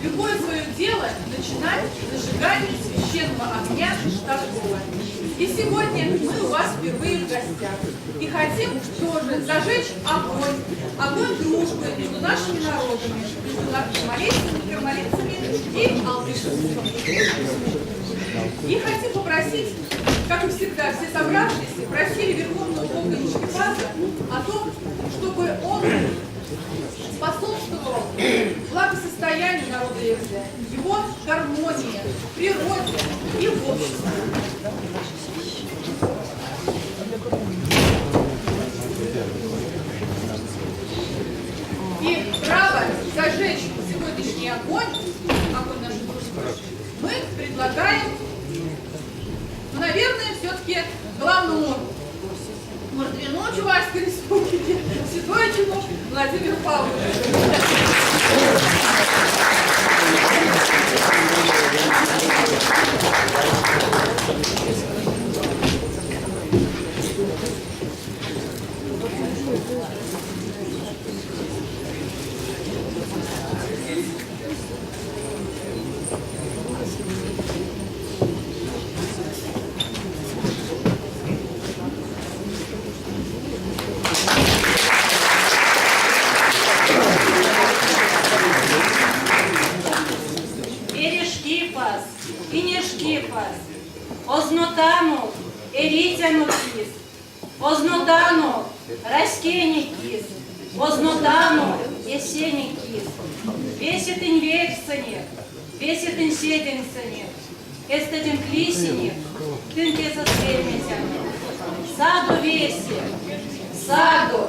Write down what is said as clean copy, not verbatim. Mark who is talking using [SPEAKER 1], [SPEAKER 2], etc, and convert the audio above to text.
[SPEAKER 1] любое свое дело начинать с зажигания священного огня торгового. И сегодня мы у вас впервые в гостях. И хотим тоже зажечь огонь, огонь дружбы между нашими народами, между малейцами, кармалицами и алтышевцами. И хотим попросить, как и всегда, все собравшиеся просили Верховного Бога Ишкипаза о том, чтобы он способствовал благосостоянию народа Ирля, его гармонии, природе и в обществе. И право зажечь сегодняшний огонь нашей дружбы, мы предлагаем, наверное, все-таки главному Мордвину Чувашской республики, Седойчину Владимиру Павловичу.
[SPEAKER 2] Ознотану ерітяну кіз, ознотану растені кіз, ознотану єсені кіз, весетень вексені, весетень сетенсені, естетень клісені, тим кеса свельмесяні, саду весі, саду,